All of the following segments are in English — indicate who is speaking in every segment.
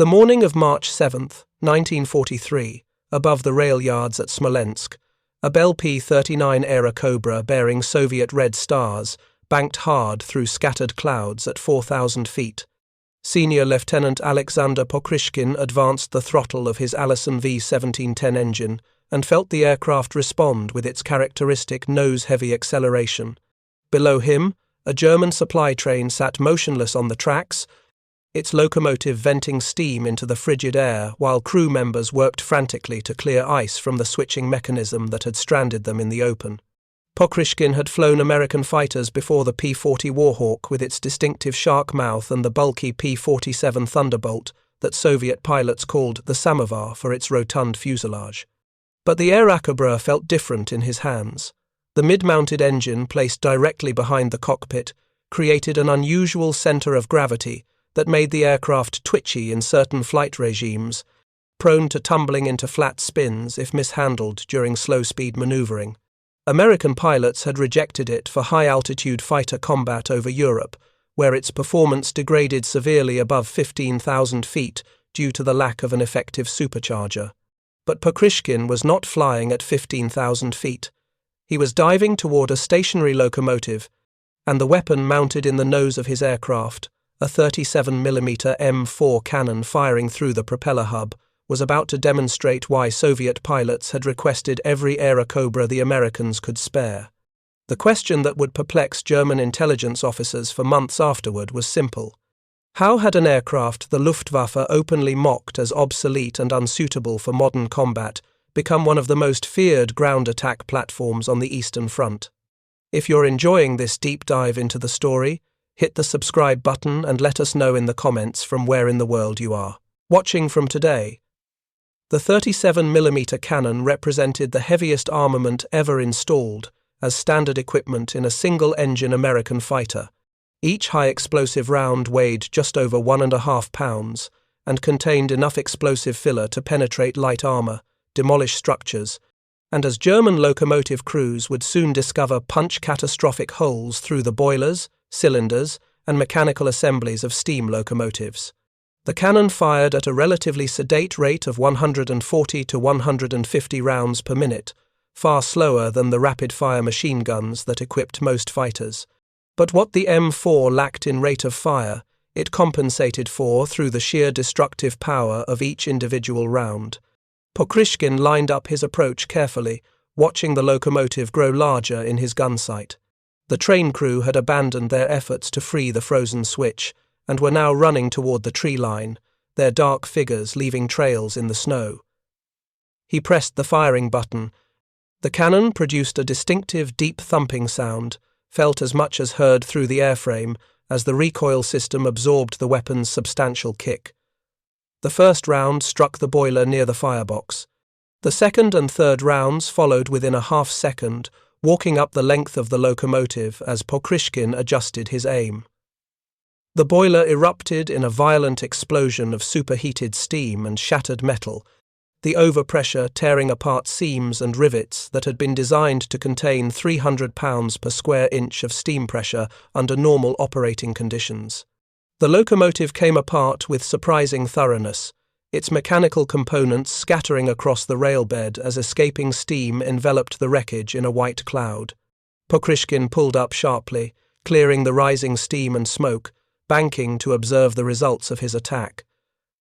Speaker 1: The morning of March 7, 1943, above the rail yards at Smolensk, a Bell P-39 Airacobra bearing Soviet red stars banked hard through scattered clouds at 4,000 feet. Senior Lieutenant Aleksandr Pokryshkin advanced the throttle of his Allison V-1710 engine and felt the aircraft respond with its characteristic nose-heavy acceleration. Below him, a German supply train sat motionless on the tracks, its locomotive venting steam into the frigid air while crew members worked frantically to clear ice from the switching mechanism that had stranded them in the open. Pokryshkin had flown American fighters before the P-40 Warhawk with its distinctive shark mouth and the bulky P-47 Thunderbolt that Soviet pilots called the Samovar for its rotund fuselage. But the Airacobra felt different in his hands. The mid-mounted engine, placed directly behind the cockpit, created an unusual center of gravity that made the aircraft twitchy in certain flight regimes, prone to tumbling into flat spins if mishandled during slow-speed maneuvering. American pilots had rejected it for high-altitude fighter combat over Europe, where its performance degraded severely above 15,000 feet due to the lack of an effective supercharger. But Pokryshkin was not flying at 15,000 feet. He was diving toward a stationary locomotive, and the weapon mounted in the nose of his aircraft, a 37mm M4 cannon firing through the propeller hub, was about to demonstrate why Soviet pilots had requested every Airacobra the Americans could spare. The question that would perplex German intelligence officers for months afterward was simple. How had an aircraft the Luftwaffe openly mocked as obsolete and unsuitable for modern combat become one of the most feared ground attack platforms on the Eastern Front? If you're enjoying this deep dive into the story, hit the subscribe button and let us know in the comments from where in the world you are watching from today. The 37mm cannon represented the heaviest armament ever installed as standard equipment in a single-engine American fighter. Each high-explosive round weighed just over 1.5 pounds and contained enough explosive filler to penetrate light armor, demolish structures, and as German locomotive crews would soon discover, punch catastrophic holes through the boilers, cylinders, and mechanical assemblies of steam locomotives. The cannon fired at a relatively sedate rate of 140 to 150 rounds per minute, far slower than the rapid-fire machine guns that equipped most fighters. But what the M4 lacked in rate of fire, it compensated for through the sheer destructive power of each individual round. Pokryshkin lined up his approach carefully, watching the locomotive grow larger in his gun sight. The train crew had abandoned their efforts to free the frozen switch and were now running toward the tree line, their dark figures leaving trails in the snow. He pressed the firing button. The cannon produced a distinctive, deep thumping sound, felt as much as heard through the airframe as the recoil system absorbed the weapon's substantial kick. The first round struck the boiler near the firebox. The second and third rounds followed within a half second, walking up the length of the locomotive as Pokryshkin adjusted his aim. The boiler erupted in a violent explosion of superheated steam and shattered metal, the overpressure tearing apart seams and rivets that had been designed to contain 300 pounds per square inch of steam pressure under normal operating conditions. The locomotive came apart with surprising thoroughness, its mechanical components scattering across the railbed as escaping steam enveloped the wreckage in a white cloud. Pokryshkin pulled up sharply, clearing the rising steam and smoke, banking to observe the results of his attack.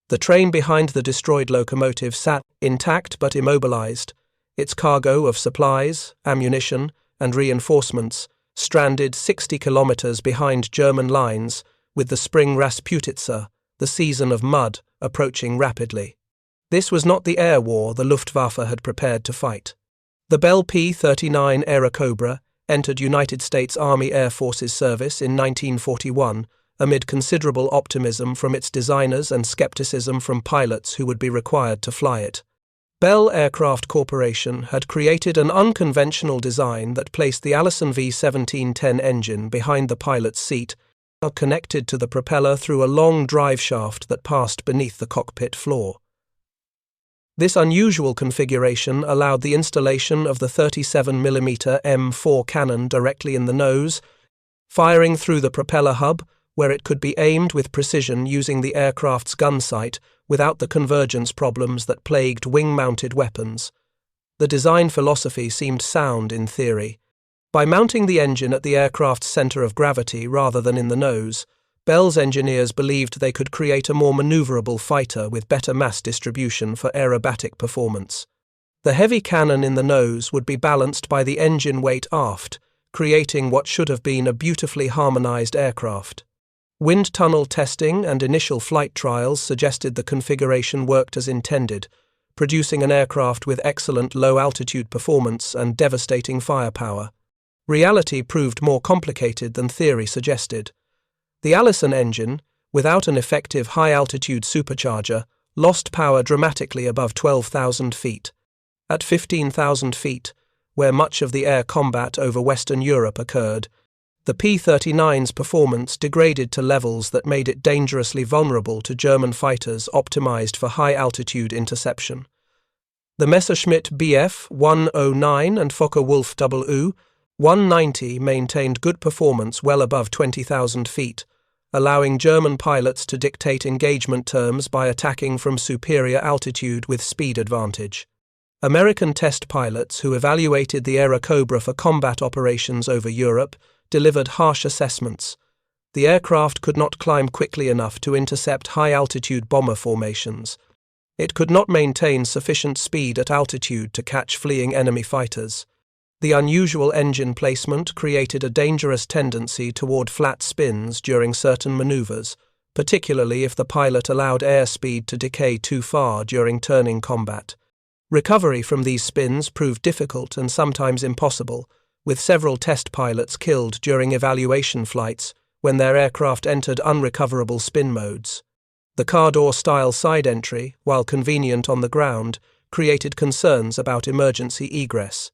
Speaker 1: The train behind the destroyed locomotive sat intact but immobilized, its cargo of supplies, ammunition, and reinforcements stranded 60 kilometers behind German lines, with the spring Rasputitsa, the season of mud, approaching rapidly. This was not the air war the Luftwaffe had prepared to fight. The Bell P-39 Airacobra entered United States Army Air Forces service in 1941 amid considerable optimism from its designers and skepticism from pilots who would be required to fly it. Bell Aircraft Corporation had created an unconventional design that placed the Allison V-1710 engine behind the pilot's seat, connected to the propeller through a long drive shaft that passed beneath the cockpit floor. This unusual configuration allowed the installation of the 37mm M4 cannon directly in the nose, firing through the propeller hub, where it could be aimed with precision using the aircraft's gun sight without the convergence problems that plagued wing-mounted weapons. The design philosophy seemed sound in theory. By mounting the engine at the aircraft's center of gravity rather than in the nose, Bell's engineers believed they could create a more maneuverable fighter with better mass distribution for aerobatic performance. The heavy cannon in the nose would be balanced by the engine weight aft, creating what should have been a beautifully harmonized aircraft. Wind tunnel testing and initial flight trials suggested the configuration worked as intended, producing an aircraft with excellent low-altitude performance and devastating firepower. Reality proved more complicated than theory suggested. The Allison engine, without an effective high-altitude supercharger, lost power dramatically above 12,000 feet. At 15,000 feet, where much of the air combat over Western Europe occurred, the P-39's performance degraded to levels that made it dangerously vulnerable to German fighters optimized for high-altitude interception. The Messerschmitt Bf 109 and Focke-Wulf WU 190 maintained good performance well above 20,000 feet, allowing German pilots to dictate engagement terms by attacking from superior altitude with speed advantage. American test pilots who evaluated the Airacobra for combat operations over Europe delivered harsh assessments. The aircraft could not climb quickly enough to intercept high-altitude bomber formations. It could not maintain sufficient speed at altitude to catch fleeing enemy fighters. The unusual engine placement created a dangerous tendency toward flat spins during certain maneuvers, particularly if the pilot allowed airspeed to decay too far during turning combat. Recovery from these spins proved difficult and sometimes impossible, with several test pilots killed during evaluation flights when their aircraft entered unrecoverable spin modes. The car door-style side entry, while convenient on the ground, created concerns about emergency egress.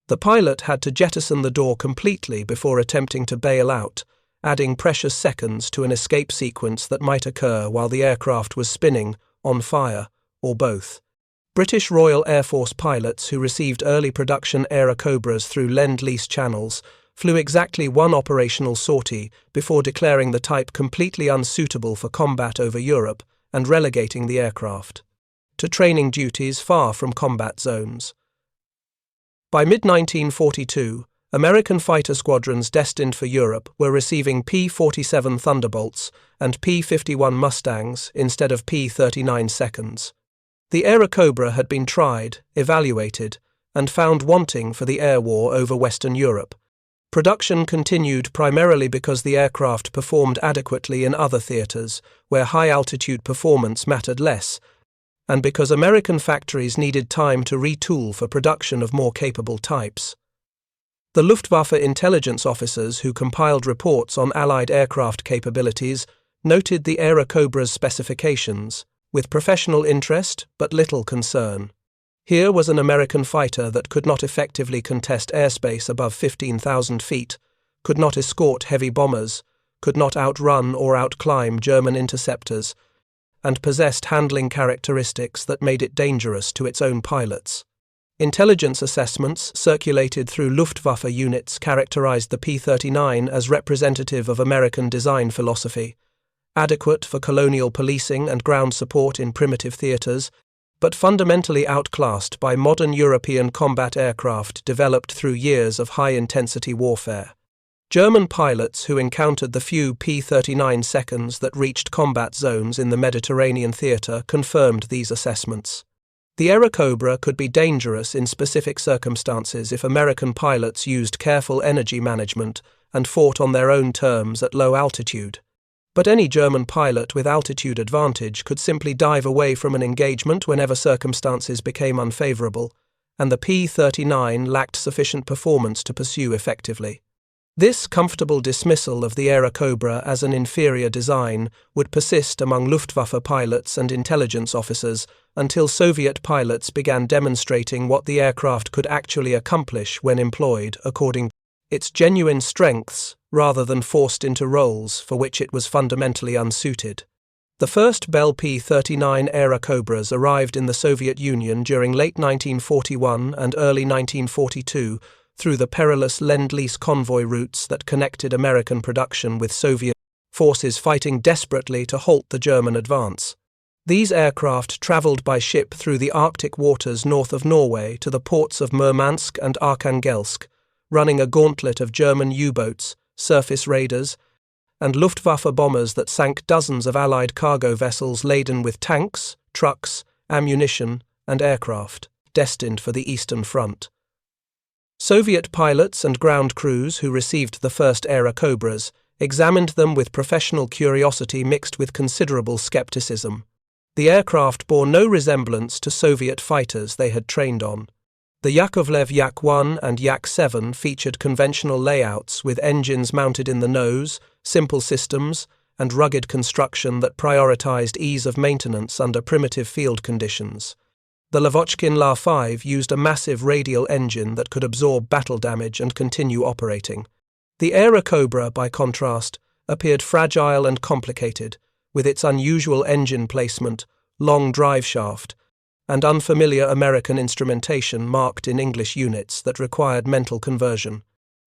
Speaker 1: The pilot had to jettison the door completely before attempting to bail out, adding precious seconds to an escape sequence that might occur while the aircraft was spinning, on fire, or both. British Royal Air Force pilots who received early production Airacobras through Lend-Lease channels flew exactly one operational sortie before declaring the type completely unsuitable for combat over Europe and relegating the aircraft to training duties far from combat zones. By mid-1942, American fighter squadrons destined for Europe were receiving P-47 Thunderbolts and P-51 Mustangs instead of P-39 seconds. The Airacobra had been tried, evaluated, and found wanting for the air war over Western Europe. Production continued primarily because the aircraft performed adequately in other theaters, where high-altitude performance mattered less, and because American factories needed time to retool for production of more capable types. The Luftwaffe intelligence officers who compiled reports on Allied aircraft capabilities noted the Airacobra's specifications, with professional interest but little concern. Here was an American fighter that could not effectively contest airspace above 15,000 feet, could not escort heavy bombers, could not outrun or outclimb German interceptors, and possessed handling characteristics that made it dangerous to its own pilots. Intelligence assessments circulated through Luftwaffe units characterized the P-39 as representative of American design philosophy, adequate for colonial policing and ground support in primitive theaters, but fundamentally outclassed by modern European combat aircraft developed through years of high-intensity warfare. German pilots who encountered the few P-39 seconds that reached combat zones in the Mediterranean theater confirmed these assessments. The Airacobra could be dangerous in specific circumstances if American pilots used careful energy management and fought on their own terms at low altitude. But any German pilot with altitude advantage could simply dive away from an engagement whenever circumstances became unfavorable, and the P-39 lacked sufficient performance to pursue effectively. This comfortable dismissal of the Airacobra as an inferior design would persist among Luftwaffe pilots and intelligence officers until Soviet pilots began demonstrating what the aircraft could actually accomplish when employed according to its genuine strengths rather than forced into roles for which it was fundamentally unsuited. The first Bell P-39 Airacobras arrived in the Soviet Union during late 1941 and early 1942 through the perilous Lend-Lease convoy routes that connected American production with Soviet forces fighting desperately to halt the German advance. These aircraft traveled by ship through the Arctic waters north of Norway to the ports of Murmansk and Arkhangelsk, running a gauntlet of German U-boats, surface raiders, and Luftwaffe bombers that sank dozens of Allied cargo vessels laden with tanks, trucks, ammunition, and aircraft, destined for the Eastern Front. Soviet pilots and ground crews who received the first Airacobras examined them with professional curiosity mixed with considerable skepticism. The aircraft bore no resemblance to Soviet fighters they had trained on. The Yakovlev Yak-1 and Yak-7 featured conventional layouts with engines mounted in the nose, simple systems, and rugged construction that prioritized ease of maintenance under primitive field conditions. The Lavochkin La-5 used a massive radial engine that could absorb battle damage and continue operating. The Airacobra, by contrast, appeared fragile and complicated, with its unusual engine placement, long drive shaft, and unfamiliar American instrumentation marked in English units that required mental conversion.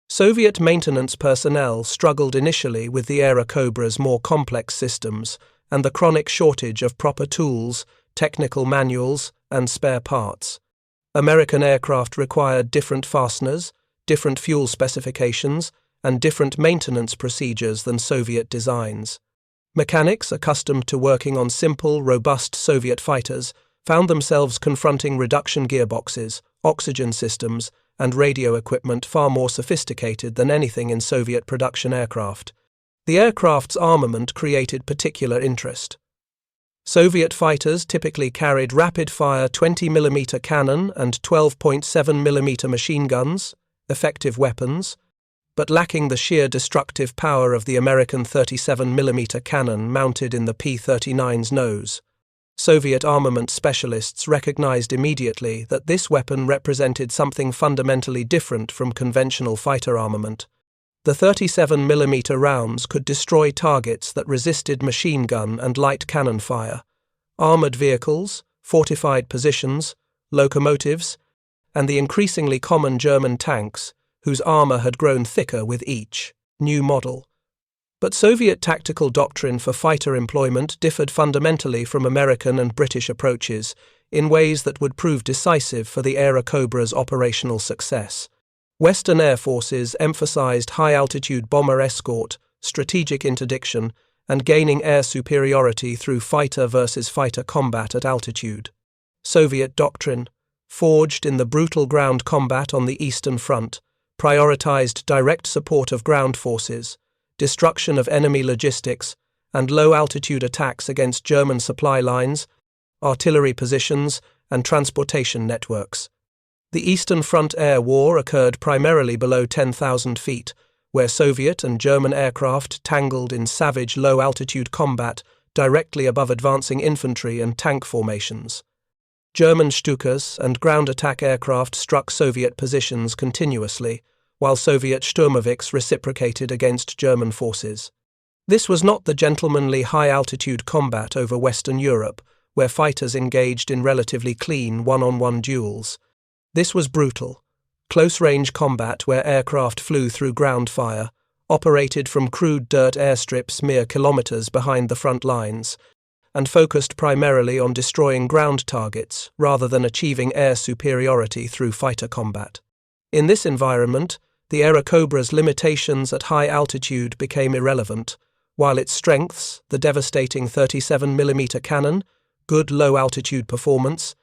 Speaker 1: Soviet maintenance personnel struggled initially with the Airacobra's more complex systems and the chronic shortage of proper tools, technical manuals, and spare parts. American aircraft required different fasteners, different fuel specifications, and different maintenance procedures than Soviet designs. Mechanics accustomed to working on simple, robust Soviet fighters found themselves confronting reduction gearboxes, oxygen systems, and radio equipment far more sophisticated than anything in Soviet production aircraft. The aircraft's armament created particular interest. Soviet fighters typically carried rapid-fire 20mm cannon and 12.7mm machine guns, effective weapons, but lacking the sheer destructive power of the American 37mm cannon mounted in the P-39's nose. Soviet armament specialists recognized immediately that this weapon represented something fundamentally different from conventional fighter armament. The 37mm rounds could destroy targets that resisted machine gun and light cannon fire, armored vehicles, fortified positions, locomotives, and the increasingly common German tanks, whose armor had grown thicker with each new model. But Soviet tactical doctrine for fighter employment differed fundamentally from American and British approaches in ways that would prove decisive for the Airacobra's operational success. Western air forces emphasized high-altitude bomber escort, strategic interdiction, and gaining air superiority through fighter versus fighter combat at altitude. Soviet doctrine, forged in the brutal ground combat on the Eastern Front, prioritized direct support of ground forces, destruction of enemy logistics, and low-altitude attacks against German supply lines, artillery positions, and transportation networks. The Eastern Front Air War occurred primarily below 10,000 feet, where Soviet and German aircraft tangled in savage low-altitude combat directly above advancing infantry and tank formations. German Stukas and ground attack aircraft struck Soviet positions continuously, while Soviet Sturmovix reciprocated against German forces. This was not the gentlemanly high-altitude combat over Western Europe, where fighters engaged in relatively clean one-on-one duels. This was brutal, close-range combat where aircraft flew through ground fire, operated from crude dirt airstrips mere kilometers behind the front lines, and focused primarily on destroying ground targets rather than achieving air superiority through fighter combat. In this environment, the Airacobra's limitations at high altitude became irrelevant, while its strengths, the devastating 37mm cannon, good low-altitude performance,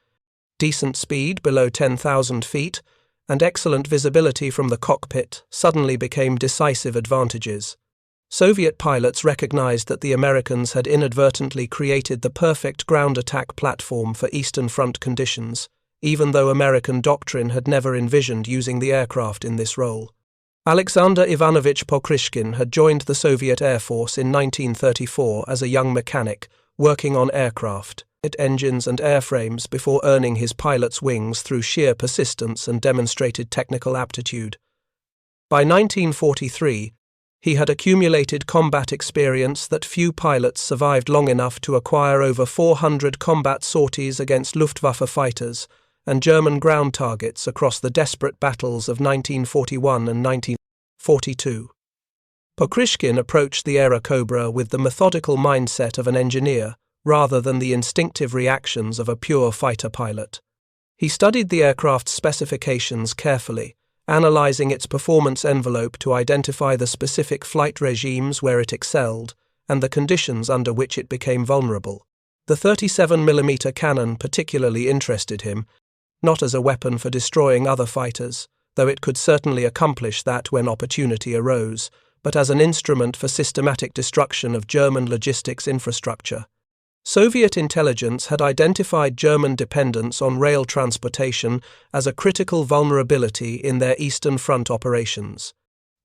Speaker 1: decent speed below 10,000 feet, and excellent visibility from the cockpit, suddenly became decisive advantages. Soviet pilots recognized that the Americans had inadvertently created the perfect ground attack platform for Eastern Front conditions, even though American doctrine had never envisioned using the aircraft in this role. Aleksandr Ivanovich Pokryshkin had joined the Soviet Air Force in 1934 as a young mechanic, working on aircraft, engines and airframes before earning his pilot's wings through sheer persistence and demonstrated technical aptitude. By 1943, he had accumulated combat experience that few pilots survived long enough to acquire over 400 combat sorties against Luftwaffe fighters and German ground targets across the desperate battles of 1941 and 1942. Pokryshkin approached the Airacobra with the methodical mindset of an engineer, rather than the instinctive reactions of a pure fighter pilot. He studied the aircraft's specifications carefully, analyzing its performance envelope to identify the specific flight regimes where it excelled and the conditions under which it became vulnerable. The 37mm cannon particularly interested him, not as a weapon for destroying other fighters, though it could certainly accomplish that when opportunity arose, but as an instrument for systematic destruction of German logistics infrastructure. Soviet intelligence had identified German dependence on rail transportation as a critical vulnerability in their Eastern Front operations.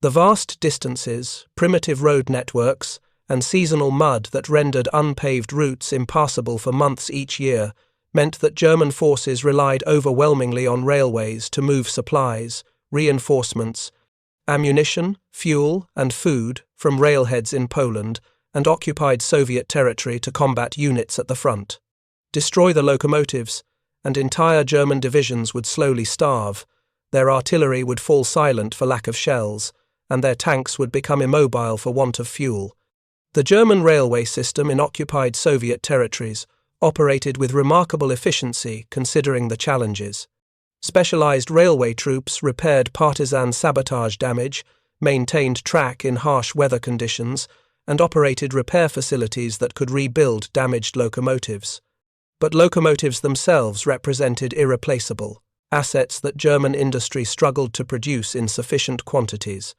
Speaker 1: The vast distances, primitive road networks, and seasonal mud that rendered unpaved routes impassable for months each year meant that German forces relied overwhelmingly on railways to move supplies, reinforcements, ammunition, fuel, and food from railheads in Poland and occupied Soviet territory to combat units at the front. Destroy the locomotives, and entire German divisions would slowly starve, their artillery would fall silent for lack of shells, and their tanks would become immobile for want of fuel. The German railway system in occupied Soviet territories operated with remarkable efficiency considering the challenges. Specialized railway troops repaired partisan sabotage damage, maintained track in harsh weather conditions, and operated repair facilities that could rebuild damaged locomotives. But locomotives themselves represented irreplaceable assets that German industry struggled to produce in sufficient quantities.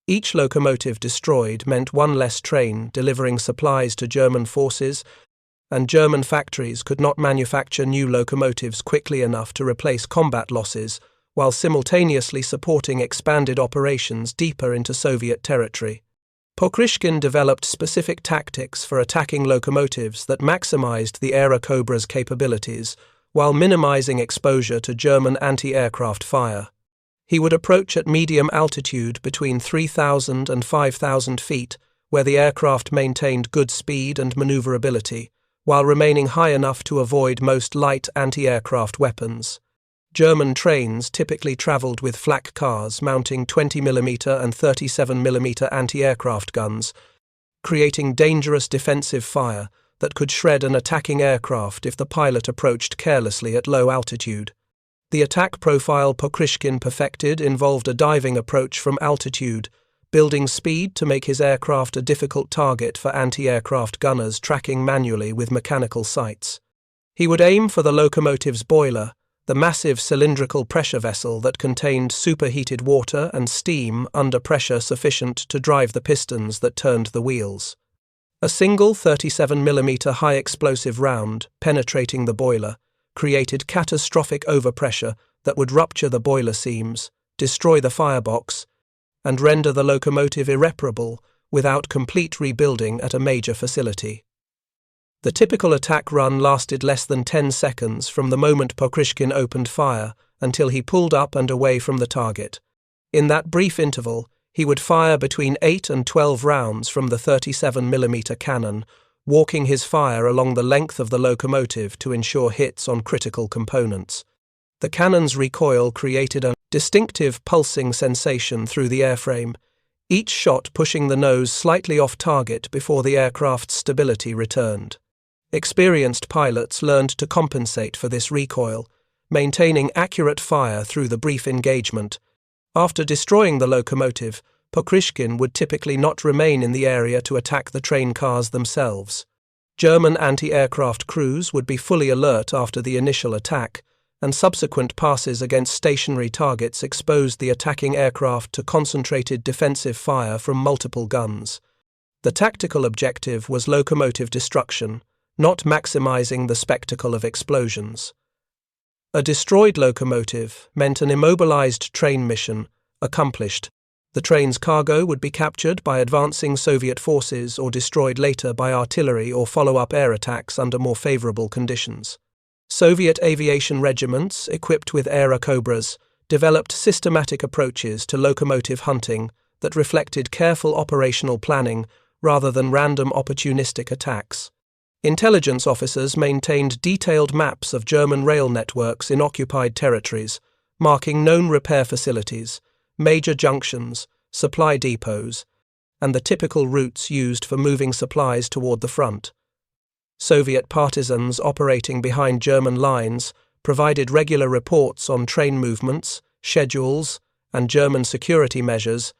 Speaker 1: Each locomotive destroyed meant one less train delivering supplies to German forces, and German factories could not manufacture new locomotives quickly enough to replace combat losses while simultaneously supporting expanded operations deeper into Soviet territory. Pokryshkin developed specific tactics for attacking locomotives that maximized the Airacobra's capabilities while minimizing exposure to German anti-aircraft fire. He would approach at medium altitude between 3,000 and 5,000 feet, where the aircraft maintained good speed and maneuverability, while remaining high enough to avoid most light anti-aircraft weapons. German trains typically traveled with flak cars mounting 20mm and 37mm anti-aircraft guns, creating dangerous defensive fire that could shred an attacking aircraft if the pilot approached carelessly at low altitude. The attack profile Pokryshkin perfected involved a diving approach from altitude, building speed to make his aircraft a difficult target for anti-aircraft gunners tracking manually with mechanical sights. He would aim for the locomotive's boiler, the massive cylindrical pressure vessel that contained superheated water and steam under pressure sufficient to drive the pistons that turned the wheels. A single 37mm high-explosive round, penetrating the boiler, created catastrophic overpressure that would rupture the boiler seams, destroy the firebox, and render the locomotive irreparable without complete rebuilding at a major facility. The typical attack run lasted less than 10 seconds from the moment Pokryshkin opened fire until he pulled up and away from the target. In that brief interval, he would fire between 8 and 12 rounds from the 37mm cannon, walking his fire along the length of the locomotive to ensure hits on critical components. The cannon's recoil created a distinctive pulsing sensation through the airframe, each shot pushing the nose slightly off target before the aircraft's stability returned. Experienced pilots learned to compensate for this recoil, maintaining accurate fire through the brief engagement. After destroying the locomotive, Pokryshkin would typically not remain in the area to attack the train cars themselves. German anti-aircraft crews would be fully alert after the initial attack, and subsequent passes against stationary targets exposed the attacking aircraft to concentrated defensive fire from multiple guns. The tactical objective was locomotive destruction, not maximizing the spectacle of explosions. A destroyed locomotive meant an immobilized train mission accomplished. The train's cargo would be captured by advancing Soviet forces or destroyed later by artillery or follow-up air attacks under more favorable conditions. Soviet aviation regiments, equipped with Airacobras, developed systematic approaches to locomotive hunting that reflected careful operational planning rather than random opportunistic attacks. Intelligence officers maintained detailed maps of German rail networks in occupied territories, marking known repair facilities, major junctions, supply depots, and the typical routes used for moving supplies toward the front. Soviet partisans operating behind German lines provided regular reports on train movements, schedules, and German security measures,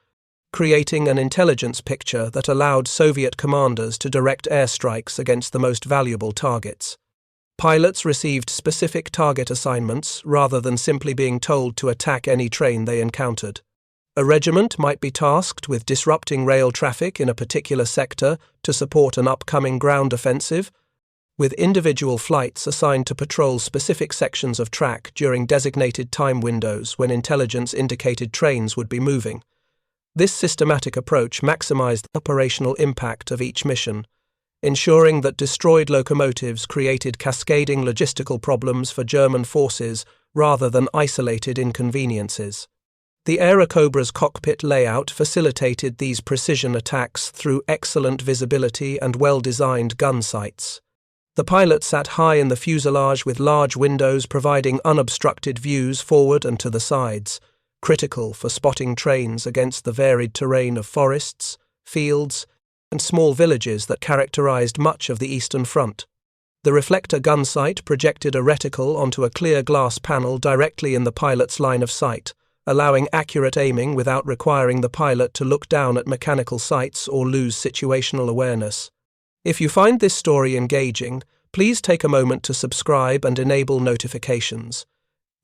Speaker 1: creating an intelligence picture that allowed Soviet commanders to direct airstrikes against the most valuable targets. Pilots received specific target assignments rather than simply being told to attack any train they encountered. A regiment might be tasked with disrupting rail traffic in a particular sector to support an upcoming ground offensive, with individual flights assigned to patrol specific sections of track during designated time windows when intelligence indicated trains would be moving. This systematic approach maximized the operational impact of each mission, ensuring that destroyed locomotives created cascading logistical problems for German forces rather than isolated inconveniences. The Aerocobra's cockpit layout facilitated these precision attacks through excellent visibility and well-designed gun sights. The pilot sat high in the fuselage with large windows providing unobstructed views forward and to the sides, critical for spotting trains against the varied terrain of forests, fields, and small villages that characterized much of the Eastern Front. The reflector gun sight projected a reticle onto a clear glass panel directly in the pilot's line of sight, allowing accurate aiming without requiring the pilot to look down at mechanical sights or lose situational awareness. If you find this story engaging, please take a moment to subscribe and enable notifications.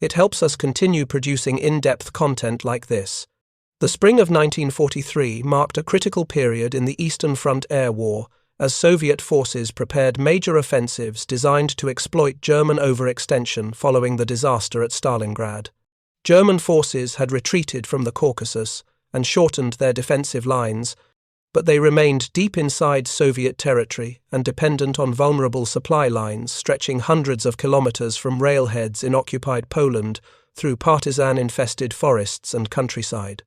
Speaker 1: It helps us continue producing in-depth content like this. The spring of 1943 marked a critical period in the Eastern Front Air War, as Soviet forces prepared major offensives designed to exploit German overextension following the disaster at Stalingrad. German forces had retreated from the Caucasus and shortened their defensive lines, but they remained deep inside Soviet territory and dependent on vulnerable supply lines stretching hundreds of kilometers from railheads in occupied Poland through partisan-infested forests and countryside.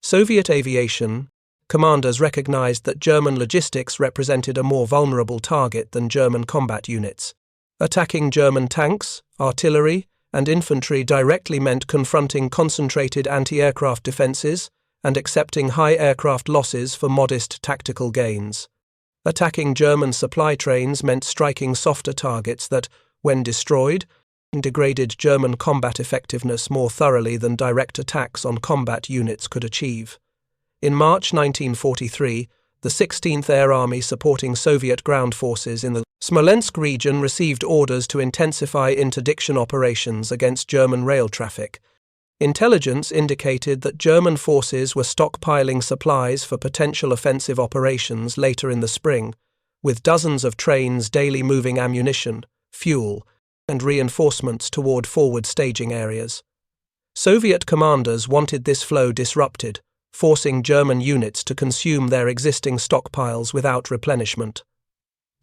Speaker 1: Soviet aviation commanders recognized that German logistics represented a more vulnerable target than German combat units. Attacking German tanks, artillery, and infantry directly meant confronting concentrated anti-aircraft defenses and accepting high aircraft losses for modest tactical gains. Attacking German supply trains meant striking softer targets that, when destroyed, degraded German combat effectiveness more thoroughly than direct attacks on combat units could achieve. In March 1943, the 16th Air Army supporting Soviet ground forces in the Smolensk region received orders to intensify interdiction operations against German rail traffic. Intelligence indicated that German forces were stockpiling supplies for potential offensive operations later in the spring, with dozens of trains daily moving ammunition, fuel, and reinforcements toward forward staging areas. Soviet commanders wanted this flow disrupted, forcing German units to consume their existing stockpiles without replenishment.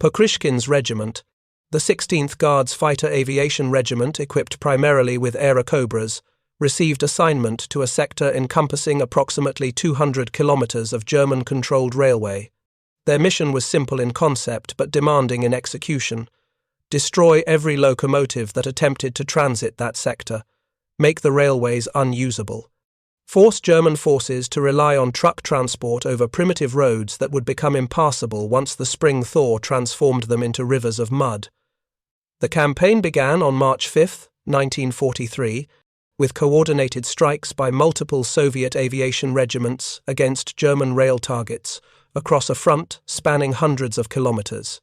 Speaker 1: Pokryshkin's regiment, the 16th Guards Fighter Aviation Regiment equipped primarily with Airacobras, received assignment to a sector encompassing approximately 200 kilometers of German-controlled railway. Their mission was simple in concept but demanding in execution: destroy every locomotive that attempted to transit that sector, make the railways unusable, force German forces to rely on truck transport over primitive roads that would become impassable once the spring thaw transformed them into rivers of mud. The campaign began on March 5, 1943, with coordinated strikes by multiple Soviet aviation regiments against German rail targets across a front spanning hundreds of kilometers.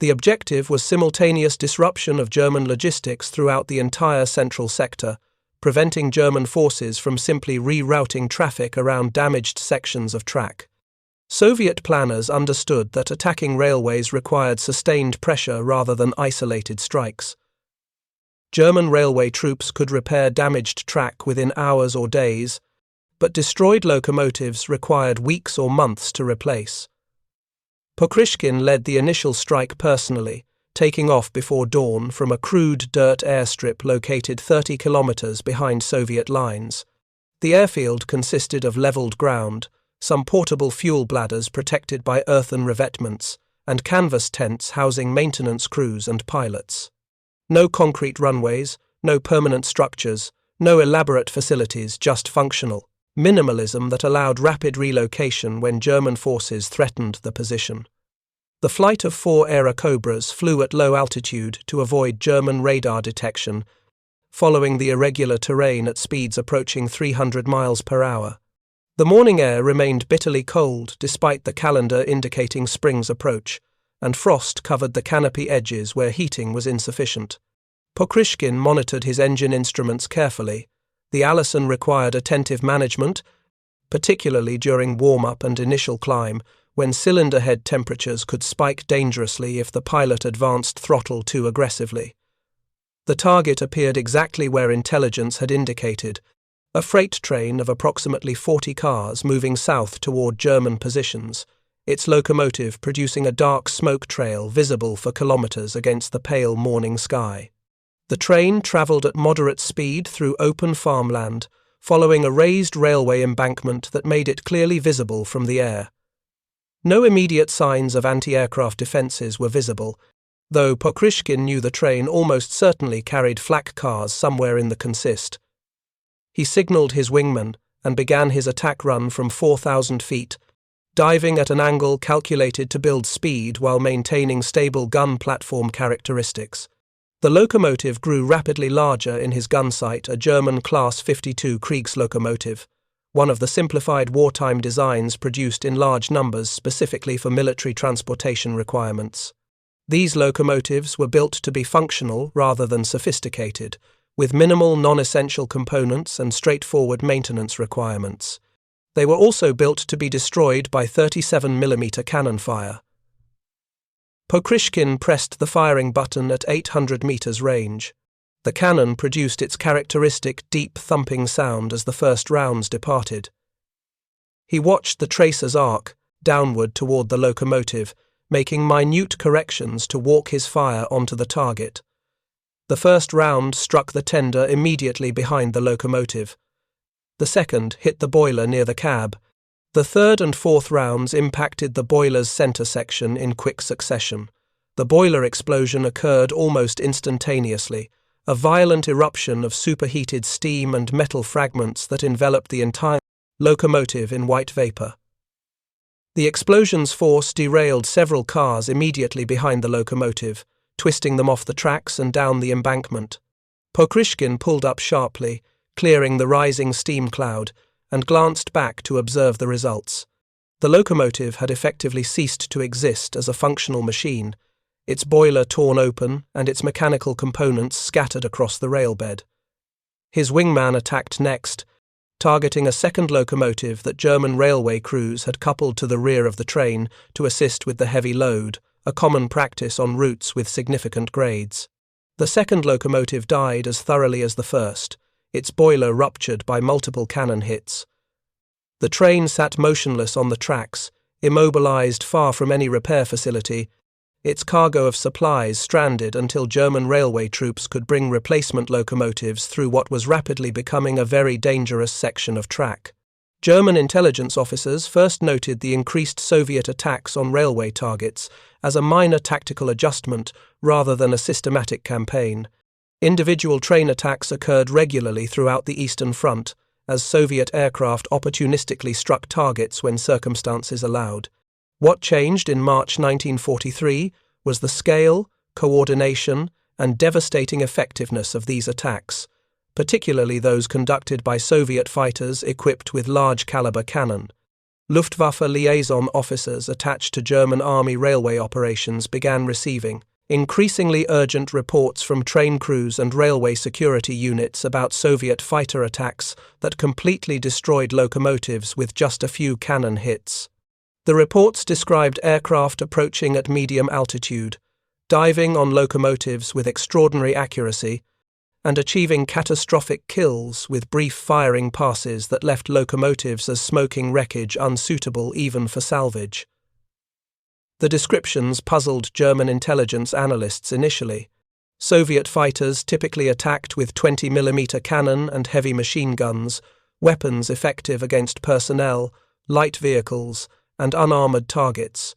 Speaker 1: The objective was simultaneous disruption of German logistics throughout the entire central sector, preventing German forces from simply rerouting traffic around damaged sections of track. Soviet planners understood that attacking railways required sustained pressure rather than isolated strikes. German railway troops could repair damaged track within hours or days, but destroyed locomotives required weeks or months to replace. Pokryshkin led the initial strike personally, taking off before dawn from a crude dirt airstrip located 30 kilometers behind Soviet lines. The airfield consisted of leveled ground, some portable fuel bladders protected by earthen revetments, and canvas tents housing maintenance crews and pilots. No concrete runways, no permanent structures, no elaborate facilities, just functional minimalism that allowed rapid relocation when German forces threatened the position. The flight of 4 Airacobras flew at low altitude to avoid German radar detection, following the irregular terrain at speeds approaching 300 miles per hour. The morning air remained bitterly cold despite the calendar indicating spring's approach, and frost covered the canopy edges where heating was insufficient. Pokryshkin monitored his engine instruments carefully. The Allison required attentive management, particularly during warm-up and initial climb, when cylinder head temperatures could spike dangerously if the pilot advanced throttle too aggressively. The target appeared exactly where intelligence had indicated, a freight train of approximately 40 cars moving south toward German positions, its locomotive producing a dark smoke trail visible for kilometers against the pale morning sky. The train traveled at moderate speed through open farmland, following a raised railway embankment that made it clearly visible from the air. No immediate signs of anti-aircraft defenses were visible, though Pokryshkin knew the train almost certainly carried flak cars somewhere in the consist. He signaled his wingman and began his attack run from 4,000 feet, diving at an angle calculated to build speed while maintaining stable gun platform characteristics. The locomotive grew rapidly larger in his gun sight, a German Class 52 Kriegslocomotive, one of the simplified wartime designs produced in large numbers specifically for military transportation requirements. These locomotives were built to be functional rather than sophisticated, with minimal non-essential components and straightforward maintenance requirements. They were also built to be destroyed by 37mm cannon fire. Pokryshkin pressed the firing button at 800 meters range. The cannon produced its characteristic deep thumping sound as the first rounds departed. He watched the tracers arc downward toward the locomotive, making minute corrections to walk his fire onto the target. The first round struck the tender immediately behind the locomotive. The second hit the boiler near the cab. The third and fourth rounds impacted the boiler's center section in quick succession. The boiler explosion occurred almost instantaneously, a violent eruption of superheated steam and metal fragments that enveloped the entire locomotive in white vapor. The explosion's force derailed several cars immediately behind the locomotive, twisting them off the tracks and down the embankment. Pokryshkin pulled up sharply, clearing the rising steam cloud, and glanced back to observe the results. The locomotive had effectively ceased to exist as a functional machine, its boiler torn open and its mechanical components scattered across the railbed. His wingman attacked next, targeting a second locomotive that German railway crews had coupled to the rear of the train to assist with the heavy load, a common practice on routes with significant grades. The second locomotive died as thoroughly as the first, its boiler ruptured by multiple cannon hits. The train sat motionless on the tracks, immobilized far from any repair facility, its cargo of supplies stranded until German railway troops could bring replacement locomotives through what was rapidly becoming a very dangerous section of track. German intelligence officers first noted the increased Soviet attacks on railway targets as a minor tactical adjustment rather than a systematic campaign. Individual train attacks occurred regularly throughout the Eastern Front, as Soviet aircraft opportunistically struck targets when circumstances allowed. What changed in March 1943 was the scale, coordination, and devastating effectiveness of these attacks, particularly those conducted by Soviet fighters equipped with large-caliber cannon. Luftwaffe liaison officers attached to German army railway operations began receiving increasingly urgent reports from train crews and railway security units about Soviet fighter attacks that completely destroyed locomotives with just a few cannon hits. The reports described aircraft approaching at medium altitude, diving on locomotives with extraordinary accuracy, and achieving catastrophic kills with brief firing passes that left locomotives as smoking wreckage unsuitable even for salvage. The descriptions puzzled German intelligence analysts initially. Soviet fighters typically attacked with 20mm cannon and heavy machine guns, weapons effective against personnel, light vehicles, and unarmored targets,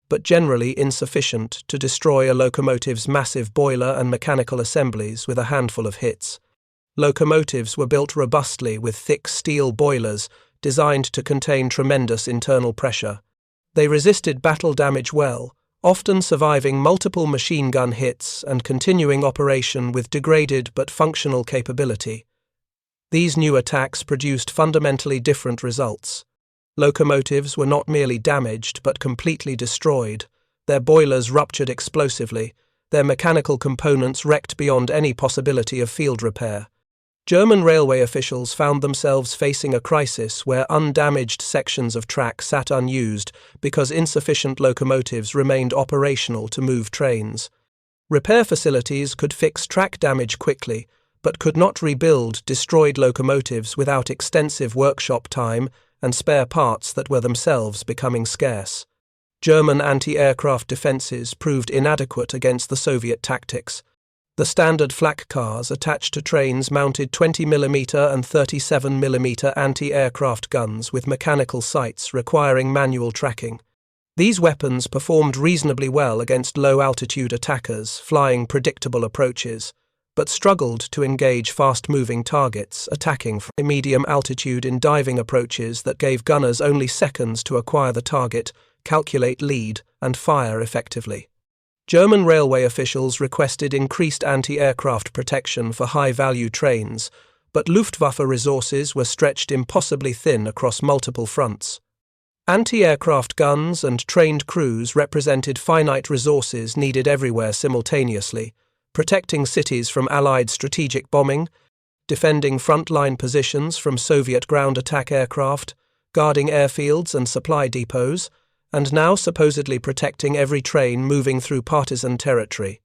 Speaker 1: but generally insufficient to destroy a locomotive's massive boiler and mechanical assemblies with a handful of hits. Locomotives were built robustly with thick steel boilers designed to contain tremendous internal pressure. They resisted battle damage well, often surviving multiple machine gun hits and continuing operation with degraded but functional capability. These new attacks produced fundamentally different results. Locomotives were not merely damaged but completely destroyed, their boilers ruptured explosively, their mechanical components wrecked beyond any possibility of field repair. German railway officials found themselves facing a crisis where undamaged sections of track sat unused because insufficient locomotives remained operational to move trains. Repair facilities could fix track damage quickly, but could not rebuild destroyed locomotives without extensive workshop time and spare parts that were themselves becoming scarce. German anti-aircraft defences proved inadequate against the Soviet tactics. The standard flak cars attached to trains mounted 20mm and 37mm anti-aircraft guns with mechanical sights requiring manual tracking. These weapons performed reasonably well against low-altitude attackers flying predictable approaches, but struggled to engage fast-moving targets attacking from medium altitude in diving approaches that gave gunners only seconds to acquire the target, calculate lead, and fire effectively. German railway officials requested increased anti-aircraft protection for high-value trains, but Luftwaffe resources were stretched impossibly thin across multiple fronts. Anti-aircraft guns and trained crews represented finite resources needed everywhere simultaneously, protecting cities from Allied strategic bombing, defending frontline positions from Soviet ground attack aircraft, guarding airfields and supply depots, and now supposedly protecting every train moving through partisan territory.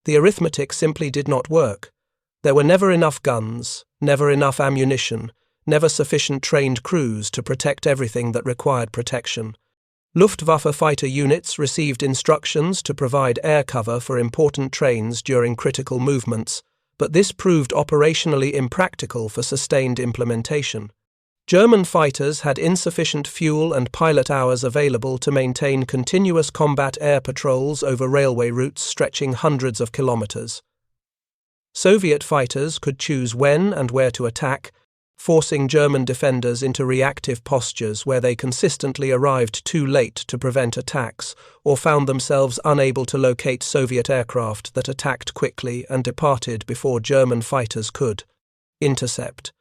Speaker 1: The arithmetic simply did not work. There were never enough guns, never enough ammunition, never sufficient trained crews to protect everything that required protection. Luftwaffe fighter units received instructions to provide air cover for important trains during critical movements, but this proved operationally impractical for sustained implementation. German fighters had insufficient fuel and pilot hours available to maintain continuous combat air patrols over railway routes stretching hundreds of kilometers. Soviet fighters could choose when and where to attack, forcing German defenders into reactive postures where they consistently arrived too late to prevent attacks or found themselves unable to locate Soviet aircraft that attacked quickly and departed before German fighters could intercept.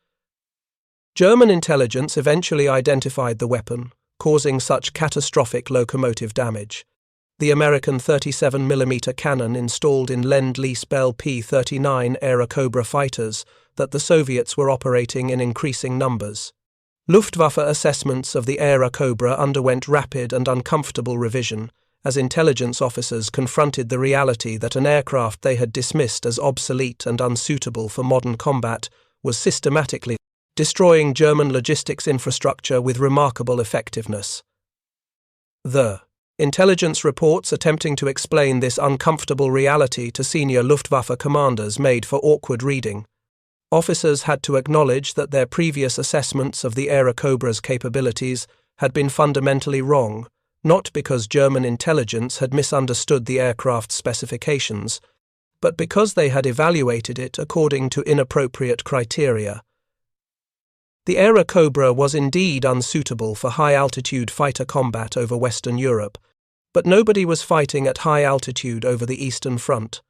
Speaker 1: German intelligence eventually identified the weapon, causing such catastrophic locomotive damage. The American 37mm cannon installed in Lend-Lease Bell P-39 Airacobra fighters that the Soviets were operating in increasing numbers. Luftwaffe assessments of the Airacobra underwent rapid and uncomfortable revision, as intelligence officers confronted the reality that an aircraft they had dismissed as obsolete and unsuitable for modern combat was systematically destroying German logistics infrastructure with remarkable effectiveness. The intelligence reports attempting to explain this uncomfortable reality to senior Luftwaffe commanders made for awkward reading. Officers had to acknowledge that their previous assessments of the Airacobra's capabilities had been fundamentally wrong, not because German intelligence had misunderstood the aircraft's specifications, but because they had evaluated it according to inappropriate criteria. The Airacobra was indeed unsuitable for high-altitude fighter combat over Western Europe, but nobody was fighting at high altitude over the Eastern Front.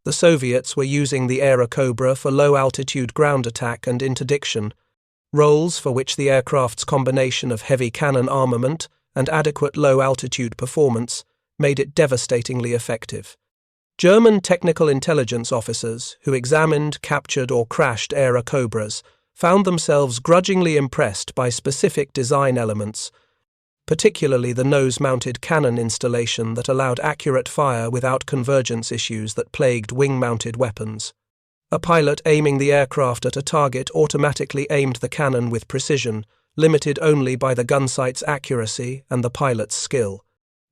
Speaker 1: The Soviets were using the Airacobra for low-altitude ground attack and interdiction, roles for which the aircraft's combination of heavy cannon armament and adequate low-altitude performance made it devastatingly effective. German technical intelligence officers who examined, captured or crashed Airacobras found themselves grudgingly impressed by specific design elements, particularly the nose-mounted cannon installation that allowed accurate fire without convergence issues that plagued wing-mounted weapons. A pilot aiming the aircraft at a target automatically aimed the cannon with precision, limited only by the gunsight's accuracy and the pilot's skill.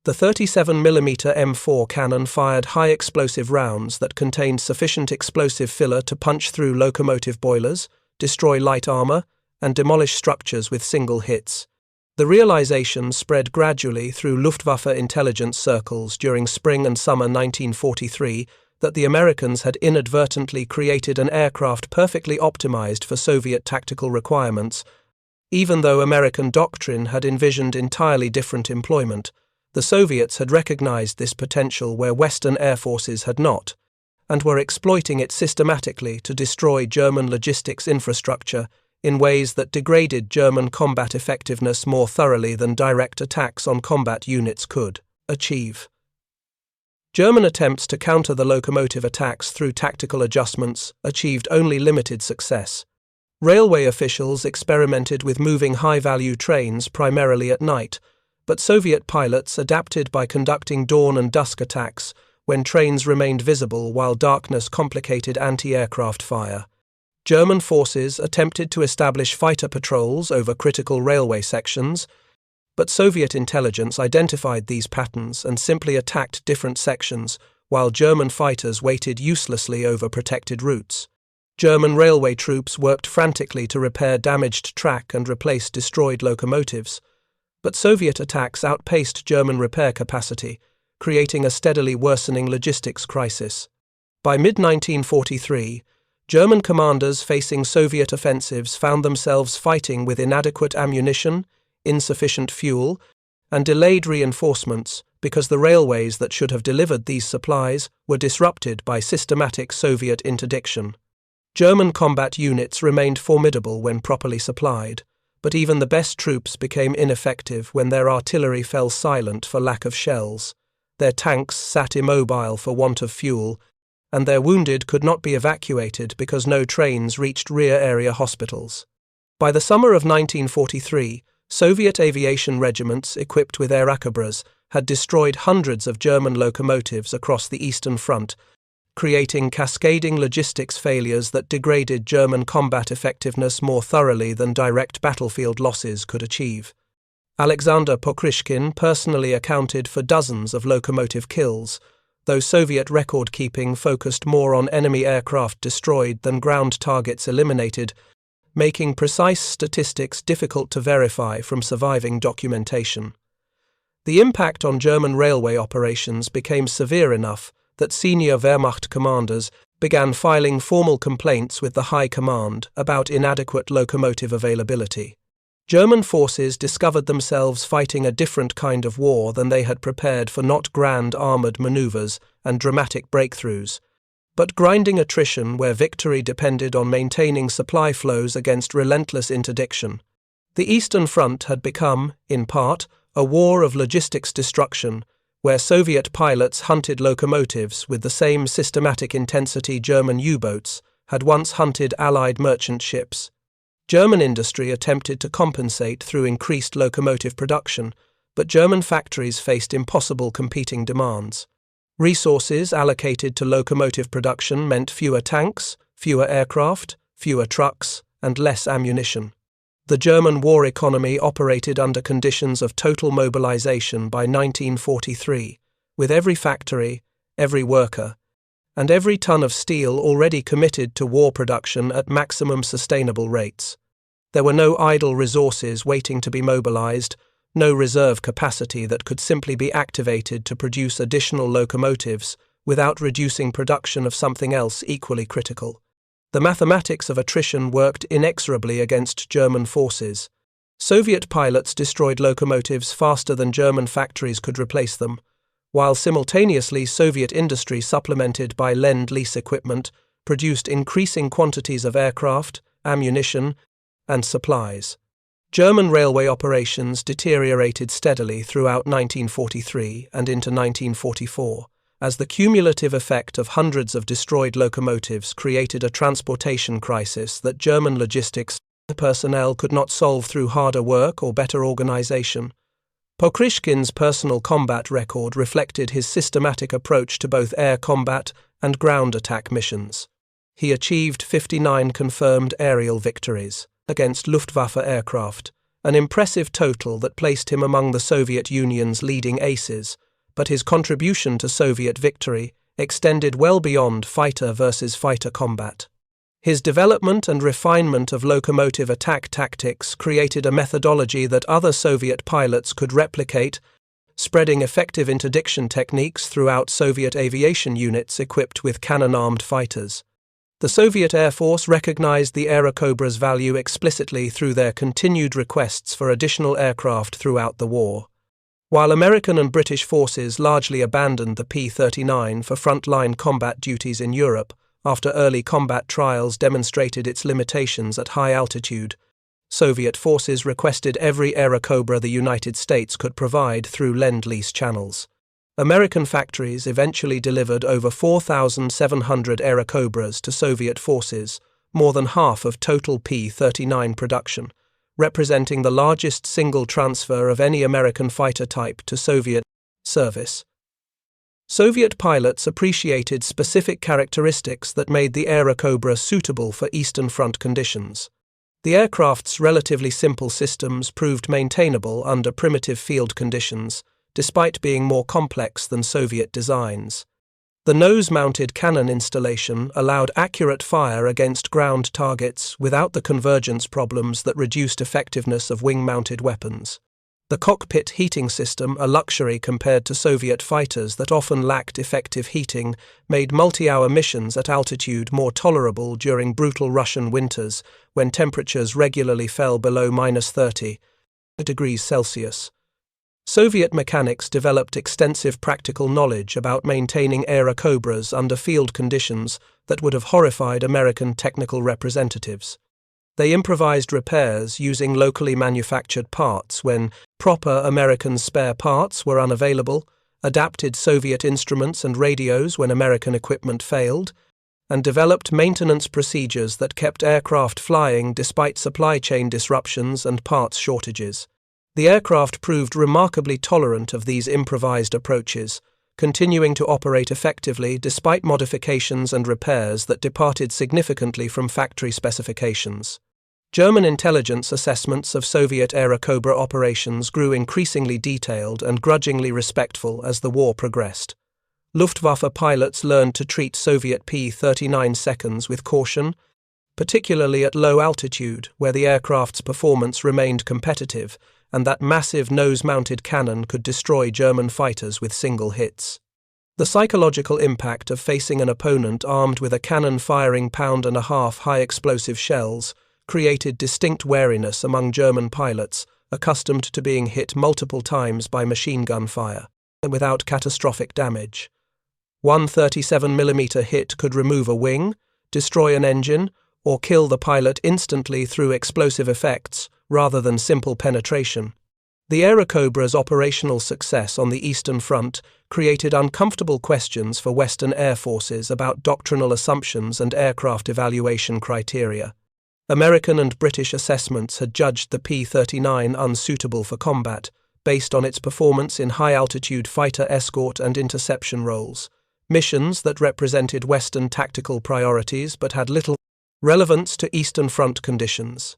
Speaker 1: The 37mm M4 cannon fired high-explosive rounds that contained sufficient explosive filler to punch through locomotive boilers, destroy light armor, and demolish structures with single hits. The realization spread gradually through Luftwaffe intelligence circles during spring and summer 1943 that the Americans had inadvertently created an aircraft perfectly optimized for Soviet tactical requirements, even though American doctrine had envisioned entirely different employment. The Soviets had recognized this potential where Western air forces had not, and were exploiting it systematically to destroy German logistics infrastructure in ways that degraded German combat effectiveness more thoroughly than direct attacks on combat units could achieve. German attempts to counter the locomotive attacks through tactical adjustments achieved only limited success. Railway officials experimented with moving high-value trains primarily at night, but Soviet pilots adapted by conducting dawn and dusk attacks when trains remained visible while darkness complicated anti-aircraft fire. German forces attempted to establish fighter patrols over critical railway sections, but Soviet intelligence identified these patterns and simply attacked different sections, while German fighters waited uselessly over protected routes. German railway troops worked frantically to repair damaged track and replace destroyed locomotives, but Soviet attacks outpaced German repair capacity, creating a steadily worsening logistics crisis. By mid-1943, German commanders facing Soviet offensives found themselves fighting with inadequate ammunition, insufficient fuel, and delayed reinforcements because the railways that should have delivered these supplies were disrupted by systematic Soviet interdiction. German combat units remained formidable when properly supplied, but even the best troops became ineffective when their artillery fell silent for lack of shells, their tanks sat immobile for want of fuel, and their wounded could not be evacuated because no trains reached rear-area hospitals. By the summer of 1943, Soviet aviation regiments equipped with Airacobras had destroyed hundreds of German locomotives across the Eastern Front, creating cascading logistics failures that degraded German combat effectiveness more thoroughly than direct battlefield losses could achieve. Aleksandr Pokryshkin personally accounted for dozens of locomotive kills, though Soviet record-keeping focused more on enemy aircraft destroyed than ground targets eliminated, making precise statistics difficult to verify from surviving documentation. The impact on German railway operations became severe enough that senior Wehrmacht commanders began filing formal complaints with the High Command about inadequate locomotive availability. German forces discovered themselves fighting a different kind of war than they had prepared for, not grand armoured manoeuvres and dramatic breakthroughs, but grinding attrition where victory depended on maintaining supply flows against relentless interdiction. The Eastern Front had become, in part, a war of logistics destruction, where Soviet pilots hunted locomotives with the same systematic intensity German U-boats had once hunted Allied merchant ships. German industry attempted to compensate through increased locomotive production, but German factories faced impossible competing demands. Resources allocated to locomotive production meant fewer tanks, fewer aircraft, fewer trucks, and less ammunition. The German war economy operated under conditions of total mobilization by 1943, with every factory, every worker, and every ton of steel already committed to war production at maximum sustainable rates. There were no idle resources waiting to be mobilized, no reserve capacity that could simply be activated to produce additional locomotives without reducing production of something else equally critical. The mathematics of attrition worked inexorably against German forces. Soviet pilots destroyed locomotives faster than German factories could replace them, while simultaneously Soviet industry, supplemented by Lend-Lease equipment, produced increasing quantities of aircraft, ammunition, and supplies. German railway operations deteriorated steadily throughout 1943 and into 1944, as the cumulative effect of hundreds of destroyed locomotives created a transportation crisis that German logistics personnel could not solve through harder work or better organization. Pokryshkin's personal combat record reflected his systematic approach to both air combat and ground attack missions. He achieved 59 confirmed aerial victories against Luftwaffe aircraft, an impressive total that placed him among the Soviet Union's leading aces, but his contribution to Soviet victory extended well beyond fighter versus fighter combat. His development and refinement of locomotive attack tactics created a methodology that other Soviet pilots could replicate, spreading effective interdiction techniques throughout Soviet aviation units equipped with cannon-armed fighters. The Soviet Air Force recognized the Airacobra's value explicitly through their continued requests for additional aircraft throughout the war. While American and British forces largely abandoned the P-39 for frontline combat duties in Europe after early combat trials demonstrated its limitations at high altitude, Soviet forces requested every Airacobra the United States could provide through Lend-Lease channels. American factories eventually delivered over 4,700 Airacobras to Soviet forces, more than half of total P-39 production, representing the largest single transfer of any American fighter type to Soviet service. Soviet pilots appreciated specific characteristics that made the Airacobra suitable for Eastern Front conditions. The aircraft's relatively simple systems proved maintainable under primitive field conditions, despite being more complex than Soviet designs. The nose-mounted cannon installation allowed accurate fire against ground targets without the convergence problems that reduced effectiveness of wing-mounted weapons. The cockpit heating system, a luxury compared to Soviet fighters that often lacked effective heating, made multi-hour missions at altitude more tolerable during brutal Russian winters when temperatures regularly fell below -30 degrees Celsius. Soviet mechanics developed extensive practical knowledge about maintaining Airacobras under field conditions that would have horrified American technical representatives. They improvised repairs using locally manufactured parts when proper American spare parts were unavailable, adapted Soviet instruments and radios when American equipment failed, and developed maintenance procedures that kept aircraft flying despite supply chain disruptions and parts shortages. The aircraft proved remarkably tolerant of these improvised approaches, continuing to operate effectively despite modifications and repairs that departed significantly from factory specifications. German intelligence assessments of Soviet Airacobra operations grew increasingly detailed and grudgingly respectful as the war progressed. Luftwaffe pilots learned to treat Soviet P-39 seconds with caution, particularly at low altitude where the aircraft's performance remained competitive and that massive nose-mounted cannon could destroy German fighters with single hits. The psychological impact of facing an opponent armed with a cannon firing pound-and-a-half high-explosive shells created distinct wariness among German pilots, accustomed to being hit multiple times by machine gun fire, without catastrophic damage. One 37mm hit could remove a wing, destroy an engine, or kill the pilot instantly through explosive effects, rather than simple penetration. The Airacobra's operational success on the Eastern Front created uncomfortable questions for Western air forces about doctrinal assumptions and aircraft evaluation criteria. American and British assessments had judged the P-39 unsuitable for combat, based on its performance in high-altitude fighter escort and interception roles, missions that represented Western tactical priorities but had little relevance to Eastern Front conditions.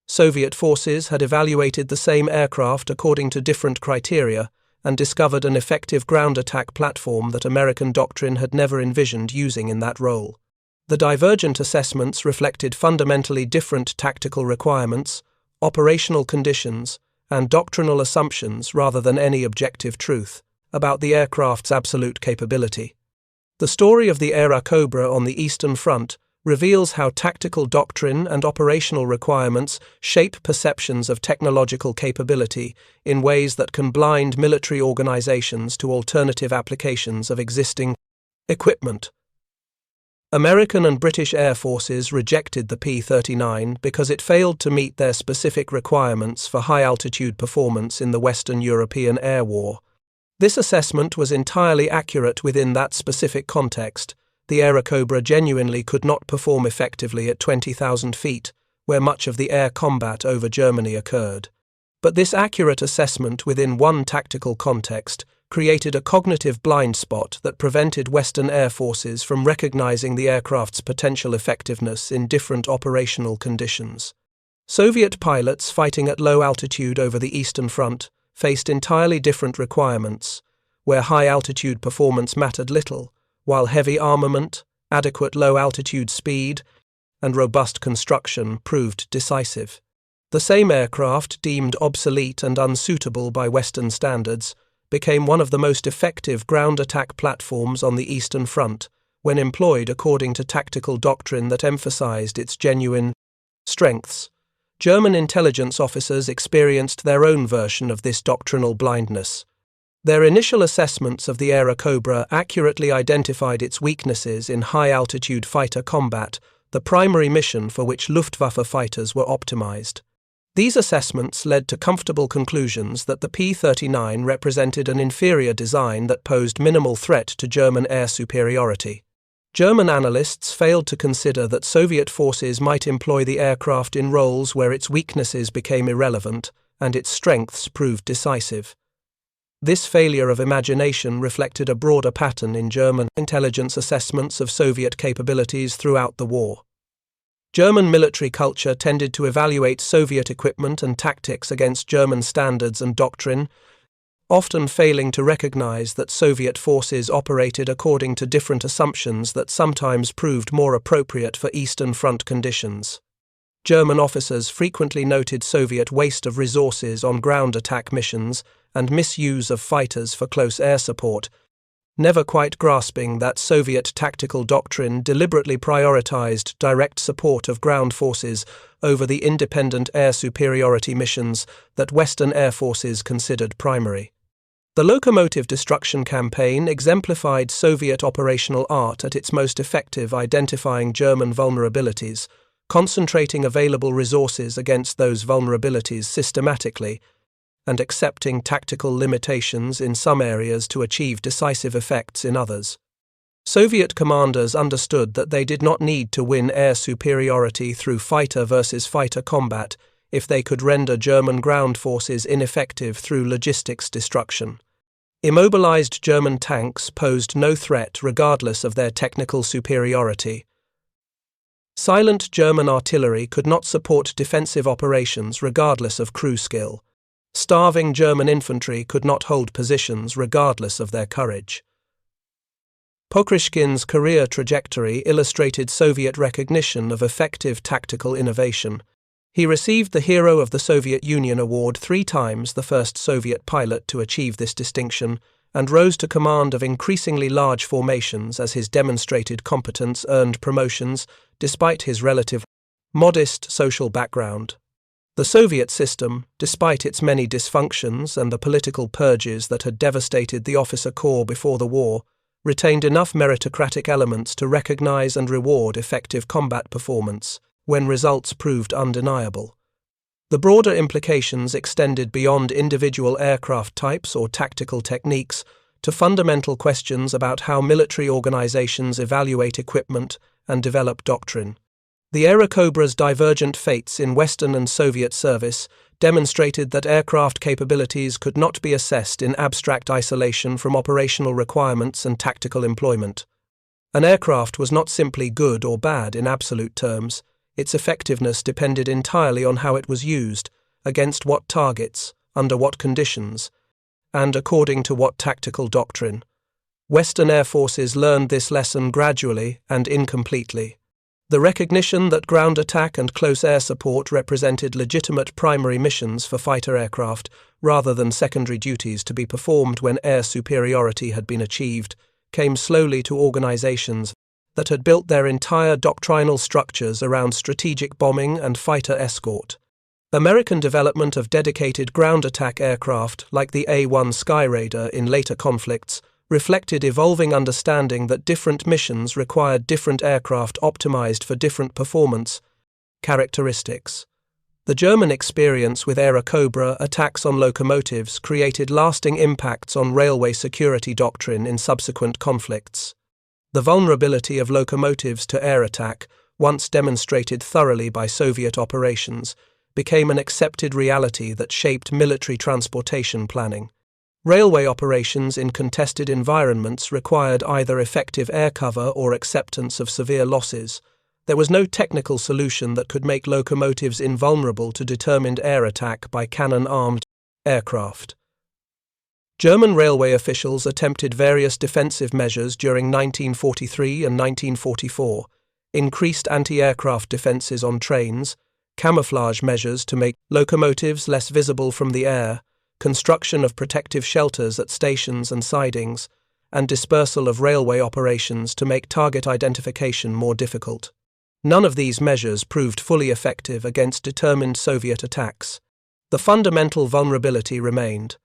Speaker 1: Soviet forces had evaluated the same aircraft according to different criteria and discovered an effective ground attack platform that American doctrine had never envisioned using in that role. The divergent assessments reflected fundamentally different tactical requirements, operational conditions, and doctrinal assumptions rather than any objective truth about the aircraft's absolute capability. The story of the Airacobra on the Eastern Front reveals how tactical doctrine and operational requirements shape perceptions of technological capability in ways that can blind military organizations to alternative applications of existing equipment. American and British air forces rejected the P-39 because it failed to meet their specific requirements for high-altitude performance in the Western European Air War. This assessment was entirely accurate within that specific context. The Airacobra genuinely could not perform effectively at 20,000 feet, where much of the air combat over Germany occurred. But this accurate assessment within one tactical context created a cognitive blind spot that prevented Western air forces from recognizing the aircraft's potential effectiveness in different operational conditions. Soviet pilots fighting at low altitude over the Eastern Front faced entirely different requirements, where high-altitude performance mattered little, while heavy armament, adequate low-altitude speed, and robust construction proved decisive. The same aircraft, deemed obsolete and unsuitable by Western standards, became one of the most effective ground attack platforms on the Eastern Front when employed according to tactical doctrine that emphasized its genuine strengths. German intelligence officers experienced their own version of this doctrinal blindness, Their initial assessments of the Airacobra accurately identified its weaknesses in high-altitude fighter combat, the primary mission for which Luftwaffe fighters were optimized. These assessments led to comfortable conclusions that the P-39 represented an inferior design that posed minimal threat to German air superiority. German analysts failed to consider that Soviet forces might employ the aircraft in roles where its weaknesses became irrelevant and its strengths proved decisive. This failure of imagination reflected a broader pattern in German intelligence assessments of Soviet capabilities throughout the war. German military culture tended to evaluate Soviet equipment and tactics against German standards and doctrine, often failing to recognize that Soviet forces operated according to different assumptions that sometimes proved more appropriate for Eastern Front conditions. German officers frequently noted Soviet waste of resources on ground attack missions and misuse of fighters for close air support, never quite grasping that Soviet tactical doctrine deliberately prioritized direct support of ground forces over the independent air superiority missions that Western air forces considered primary. The locomotive destruction campaign exemplified Soviet operational art at its most effective, identifying German vulnerabilities, concentrating available resources against those vulnerabilities systematically, and accepting tactical limitations in some areas to achieve decisive effects in others. Soviet commanders understood that they did not need to win air superiority through fighter versus fighter combat if they could render German ground forces ineffective through logistics destruction. Immobilized German tanks posed no threat regardless of their technical superiority. Silent German artillery could not support defensive operations regardless of crew skill. Starving German infantry could not hold positions regardless of their courage. Pokryshkin's career trajectory illustrated Soviet recognition of effective tactical innovation. He received the Hero of the Soviet Union award 3 times, the first Soviet pilot to achieve this distinction, and rose to command of increasingly large formations as his demonstrated competence earned promotions despite his relative modest social background. The Soviet system, despite its many dysfunctions and the political purges that had devastated the officer corps before the war, retained enough meritocratic elements to recognize and reward effective combat performance when results proved undeniable. The broader implications extended beyond individual aircraft types or tactical techniques to fundamental questions about how military organizations evaluate equipment and develop doctrine. The Airacobra's divergent fates in Western and Soviet service demonstrated that aircraft capabilities could not be assessed in abstract isolation from operational requirements and tactical employment. An aircraft was not simply good or bad in absolute terms. Its effectiveness depended entirely on how it was used, against what targets, under what conditions, and according to what tactical doctrine. Western air forces learned this lesson gradually and incompletely. The recognition that ground attack and close air support represented legitimate primary missions for fighter aircraft rather than secondary duties to be performed when air superiority had been achieved came slowly to organizations that had built their entire doctrinal structures around strategic bombing and fighter escort. American development of dedicated ground attack aircraft like the A-1 Skyraider in later conflicts reflected evolving understanding that different missions required different aircraft optimized for different performance characteristics. The German experience with Airacobra attacks on locomotives created lasting impacts on railway security doctrine in subsequent conflicts. The vulnerability of locomotives to air attack, once demonstrated thoroughly by Soviet operations, became an accepted reality that shaped military transportation planning. Railway operations in contested environments required either effective air cover or acceptance of severe losses. There was no technical solution that could make locomotives invulnerable to determined air attack by cannon-armed aircraft. German railway officials attempted various defensive measures during 1943 and 1944, increased anti-aircraft defenses on trains, camouflage measures to make locomotives less visible from the air, construction of protective shelters at stations and sidings, and dispersal of railway operations to make target identification more difficult. None of these measures proved fully effective against determined Soviet attacks. The fundamental vulnerability remained.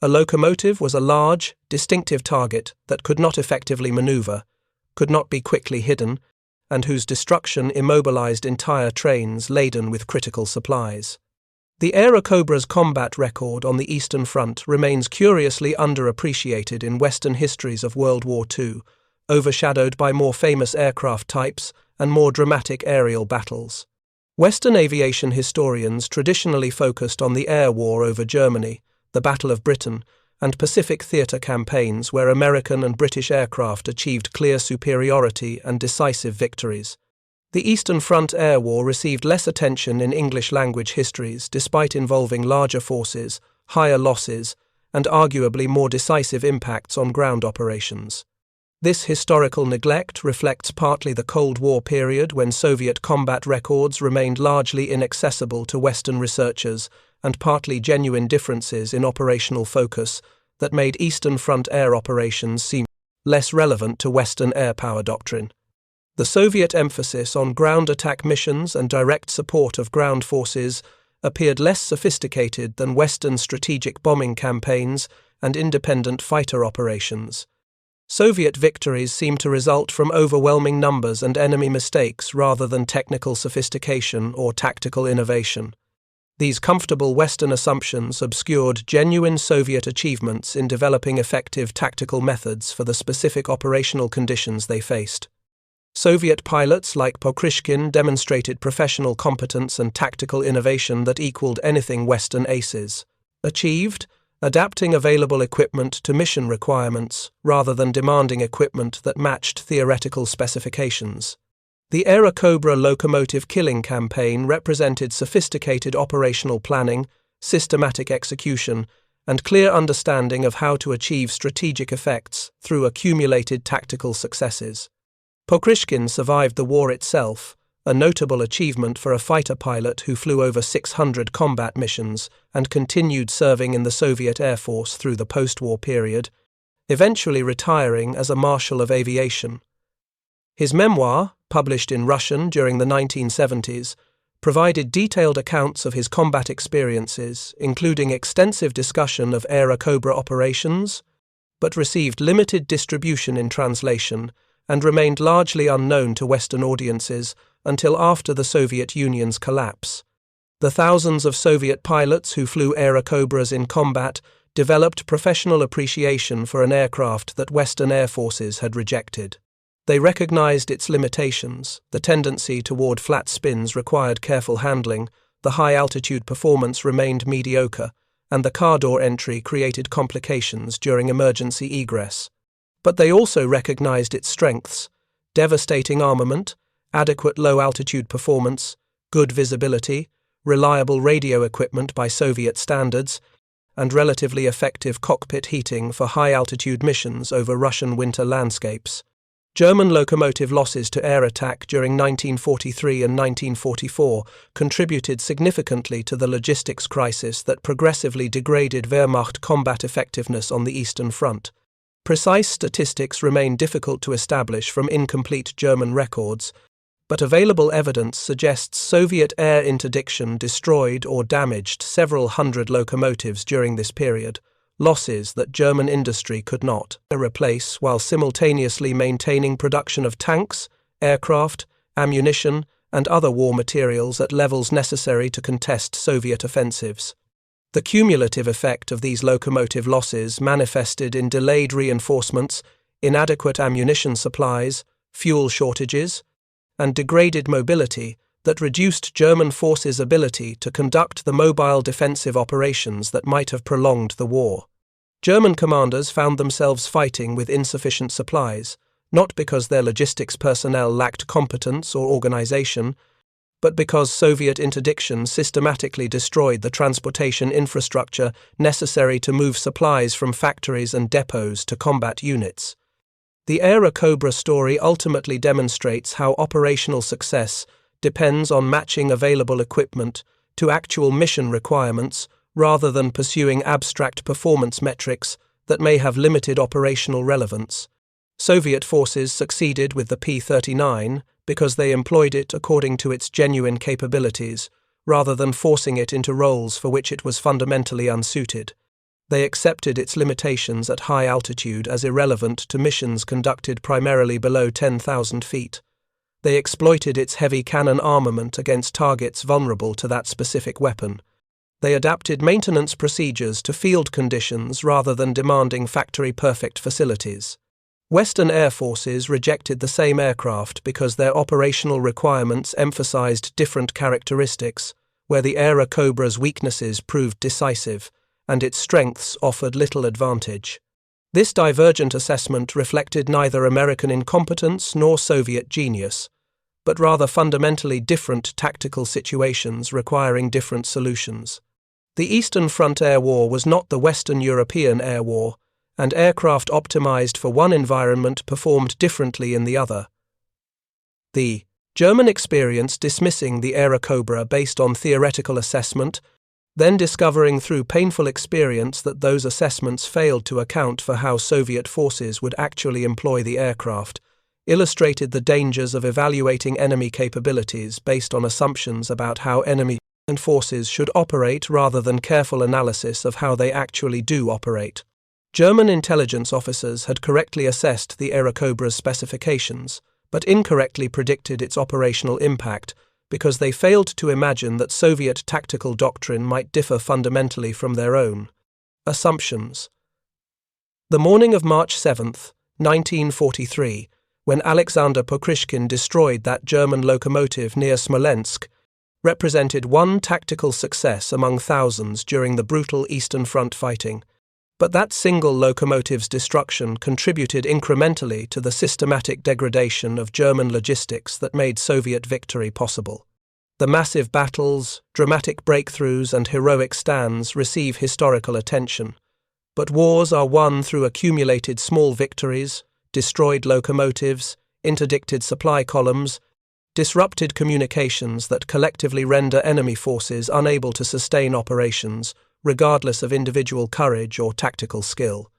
Speaker 1: A locomotive was a large, distinctive target that could not effectively maneuver, could not be quickly hidden, and whose destruction immobilized entire trains laden with critical supplies. The Airacobra's combat record on the Eastern Front remains curiously underappreciated in Western histories of World War II, overshadowed by more famous aircraft types and more dramatic aerial battles. Western aviation historians traditionally focused on the air war over Germany, the Battle of Britain, and Pacific theater campaigns where American and British aircraft achieved clear superiority and decisive victories. The Eastern Front Air War received less attention in English-language histories despite involving larger forces, higher losses, and arguably more decisive impacts on ground operations. This historical neglect reflects partly the Cold War period when Soviet combat records remained largely inaccessible to Western researchers and partly genuine differences in operational focus that made Eastern Front air operations seem less relevant to Western air power doctrine. The Soviet emphasis on ground attack missions and direct support of ground forces appeared less sophisticated than Western strategic bombing campaigns and independent fighter operations. Soviet victories seemed to result from overwhelming numbers and enemy mistakes rather than technical sophistication or tactical innovation. These comfortable Western assumptions obscured genuine Soviet achievements in developing effective tactical methods for the specific operational conditions they faced. Soviet pilots like Pokryshkin demonstrated professional competence and tactical innovation that equaled anything Western aces achieved, adapting available equipment to mission requirements rather than demanding equipment that matched theoretical specifications. The Airacobra locomotive killing campaign represented sophisticated operational planning, systematic execution, and clear understanding of how to achieve strategic effects through accumulated tactical successes. Pokryshkin survived the war itself, a notable achievement for a fighter pilot who flew over 600 combat missions and continued serving in the Soviet Air Force through the post-war period, eventually retiring as a Marshal of Aviation. His memoir, published in Russian during the 1970s, provided detailed accounts of his combat experiences, including extensive discussion of Airacobra operations, but received limited distribution in translation and remained largely unknown to Western audiences until after the Soviet Union's collapse. The thousands of Soviet pilots who flew Airacobras in combat developed professional appreciation for an aircraft that Western air forces had rejected. They recognized its limitations. The tendency toward flat spins required careful handling, the high-altitude performance remained mediocre, and the car door entry created complications during emergency egress. But they also recognized its strengths: devastating armament, adequate low-altitude performance, good visibility, reliable radio equipment by Soviet standards, and relatively effective cockpit heating for high-altitude missions over Russian winter landscapes. German locomotive losses to air attack during 1943 and 1944 contributed significantly to the logistics crisis that progressively degraded Wehrmacht combat effectiveness on the Eastern Front. Precise statistics remain difficult to establish from incomplete German records, but available evidence suggests Soviet air interdiction destroyed or damaged several hundred locomotives during this period, losses that German industry could not replace while simultaneously maintaining production of tanks, aircraft, ammunition, and other war materials at levels necessary to contest Soviet offensives. The cumulative effect of these locomotive losses manifested in delayed reinforcements, inadequate ammunition supplies, fuel shortages, and degraded mobility that reduced German forces' ability to conduct the mobile defensive operations that might have prolonged the war. German commanders found themselves fighting with insufficient supplies, not because their logistics personnel lacked competence or organization, but because Soviet interdiction systematically destroyed the transportation infrastructure necessary to move supplies from factories and depots to combat units. The Airacobra story ultimately demonstrates how operational success depends on matching available equipment to actual mission requirements rather than pursuing abstract performance metrics that may have limited operational relevance. Soviet forces succeeded with the P-39 because they employed it according to its genuine capabilities, rather than forcing it into roles for which it was fundamentally unsuited. They accepted its limitations at high altitude as irrelevant to missions conducted primarily below 10,000 feet. They exploited its heavy cannon armament against targets vulnerable to that specific weapon. They adapted maintenance procedures to field conditions rather than demanding factory-perfect facilities. Western air forces rejected the same aircraft because their operational requirements emphasized different characteristics, where the Airacobra's weaknesses proved decisive, and its strengths offered little advantage. This divergent assessment reflected neither American incompetence nor Soviet genius, but rather fundamentally different tactical situations requiring different solutions. The Eastern Front Air War was not the Western European Air War, and aircraft optimized for one environment performed differently in the other. The German experience dismissing the Airacobra based on theoretical assessment, then discovering through painful experience that those assessments failed to account for how Soviet forces would actually employ the aircraft, illustrated the dangers of evaluating enemy capabilities based on assumptions about how enemy forces should operate rather than careful analysis of how they actually do operate. German intelligence officers had correctly assessed the Airacobra's specifications, but incorrectly predicted its operational impact because they failed to imagine that Soviet tactical doctrine might differ fundamentally from their own. Assumptions. The morning of March 7, 1943, when Aleksandr Pokryshkin destroyed that German locomotive near Smolensk, represented one tactical success among thousands during the brutal Eastern Front fighting. But that single locomotive's destruction contributed incrementally to the systematic degradation of German logistics that made Soviet victory possible. The massive battles, dramatic breakthroughs, and heroic stands receive historical attention, but wars are won through accumulated small victories, destroyed locomotives, interdicted supply columns, disrupted communications that collectively render enemy forces unable to sustain operations, regardless of individual courage or tactical skill.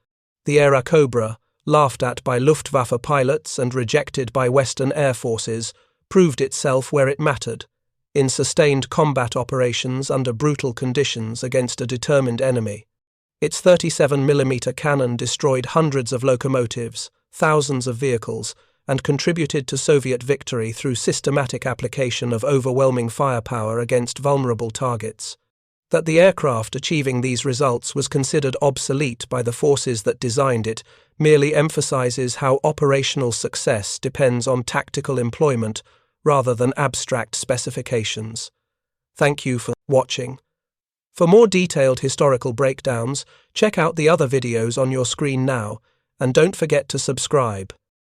Speaker 1: The Airacobra, laughed at by Luftwaffe pilots and rejected by Western air forces, proved itself where it mattered, in sustained combat operations under brutal conditions against a determined enemy. Its 37mm cannon destroyed hundreds of locomotives, thousands of vehicles, and contributed to Soviet victory through systematic application of overwhelming firepower against vulnerable targets. That the aircraft achieving these results was considered obsolete by the forces that designed it merely emphasizes how operational success depends on tactical employment rather than abstract specifications. Thank you for watching. For more detailed historical breakdowns, check out the other videos on your screen now, and don't forget to subscribe.